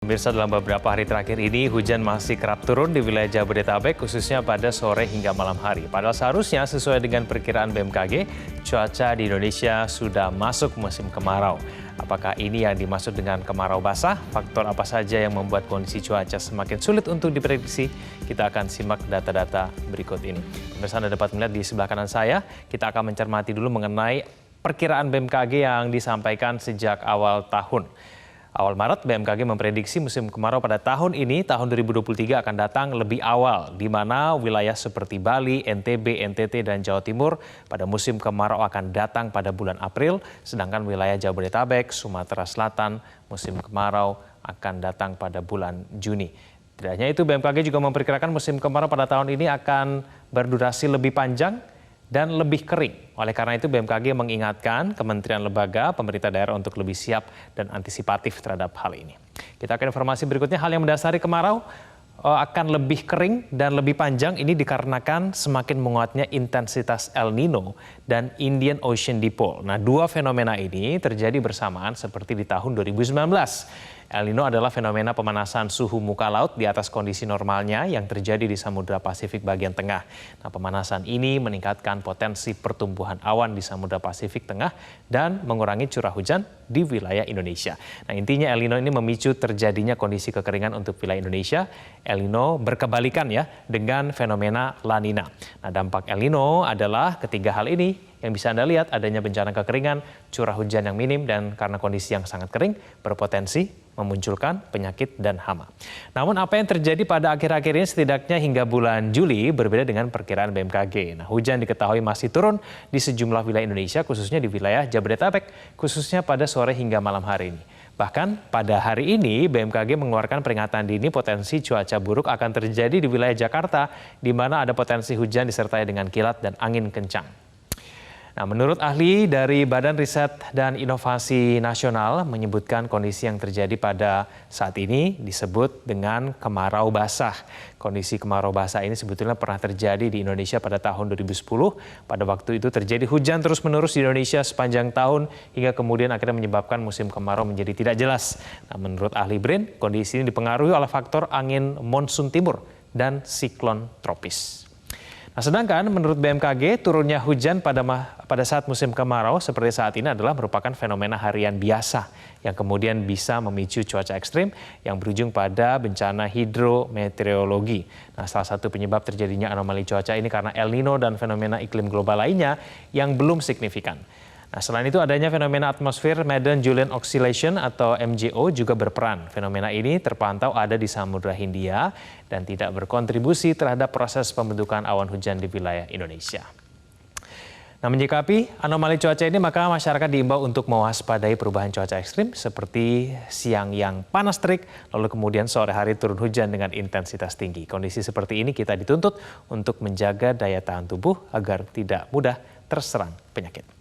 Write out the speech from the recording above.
Pemirsa, dalam beberapa hari terakhir ini hujan masih kerap turun di wilayah Jabodetabek, khususnya pada sore hingga malam hari. Padahal seharusnya sesuai dengan perkiraan BMKG, cuaca di Indonesia sudah masuk musim kemarau. Apakah ini yang dimaksud dengan kemarau basah? Faktor apa saja yang membuat kondisi cuaca semakin sulit untuk diprediksi? Kita akan simak data-data berikut ini. Pemirsa, Anda dapat melihat di sebelah kanan saya, kita akan mencermati dulu mengenai perkiraan BMKG yang disampaikan sejak awal tahun. Awal Maret, BMKG memprediksi musim kemarau pada tahun ini, tahun 2023 akan datang lebih awal, di mana wilayah seperti Bali, NTB, NTT, dan Jawa Timur pada musim kemarau akan datang pada bulan April, sedangkan wilayah Jabodetabek, Sumatera Selatan, musim kemarau akan datang pada bulan Juni. Tidak hanya itu, BMKG juga memperkirakan musim kemarau pada tahun ini akan berdurasi lebih panjang dan lebih kering. Oleh karena itu, BMKG mengingatkan kementerian lembaga, pemerintah daerah untuk lebih siap dan antisipatif terhadap hal ini. Kita akan informasi berikutnya, hal yang mendasari kemarau akan lebih kering dan lebih panjang ini dikarenakan semakin menguatnya intensitas El Nino dan Indian Ocean Dipole. Nah, dua fenomena ini terjadi bersamaan seperti di tahun 2019. El Nino adalah fenomena pemanasan suhu muka laut di atas kondisi normalnya yang terjadi di Samudra Pasifik bagian tengah. Nah, pemanasan ini meningkatkan potensi pertumbuhan awan di Samudra Pasifik Tengah dan mengurangi curah hujan di wilayah Indonesia. Nah, intinya El Nino ini memicu terjadinya kondisi kekeringan untuk wilayah Indonesia. El Nino berkebalikan ya dengan fenomena La Nina. Nah, dampak El Nino adalah ketiga hal ini yang bisa Anda lihat, adanya bencana kekeringan, curah hujan yang minim, dan karena kondisi yang sangat kering berpotensi memunculkan penyakit dan hama. Namun apa yang terjadi pada akhir-akhir ini setidaknya hingga bulan Juli berbeda dengan perkiraan BMKG. Nah, hujan diketahui masih turun di sejumlah wilayah Indonesia, khususnya di wilayah Jabodetabek, khususnya pada sore hingga malam hari ini. Bahkan pada hari ini BMKG mengeluarkan peringatan dini potensi cuaca buruk akan terjadi di wilayah Jakarta, di mana ada potensi hujan disertai dengan kilat dan angin kencang. Nah, menurut ahli dari Badan Riset dan Inovasi Nasional menyebutkan kondisi yang terjadi pada saat ini disebut dengan kemarau basah. Kondisi kemarau basah ini sebetulnya pernah terjadi di Indonesia pada tahun 2010. Pada waktu itu terjadi hujan terus-menerus di Indonesia sepanjang tahun hingga kemudian akhirnya menyebabkan musim kemarau menjadi tidak jelas. Nah, menurut ahli BRIN, kondisi ini dipengaruhi oleh faktor angin monsun timur dan siklon tropis. Nah, sedangkan menurut BMKG, turunnya hujan pada saat musim kemarau seperti saat ini adalah merupakan fenomena harian biasa yang kemudian bisa memicu cuaca ekstrim yang berujung pada bencana hidrometeorologi. Nah, salah satu penyebab terjadinya anomali cuaca ini karena El Nino dan fenomena iklim global lainnya yang belum signifikan. Nah, selain itu adanya fenomena atmosfer Madden-Julian Oscillation atau MJO juga berperan. Fenomena ini terpantau ada di Samudra Hindia dan tidak berkontribusi terhadap proses pembentukan awan hujan di wilayah Indonesia. Nah, menyikapi anomali cuaca ini, maka masyarakat diimbau untuk mewaspadai perubahan cuaca ekstrim seperti siang yang panas terik, lalu kemudian sore hari turun hujan dengan intensitas tinggi. Kondisi seperti ini kita dituntut untuk menjaga daya tahan tubuh agar tidak mudah terserang penyakit.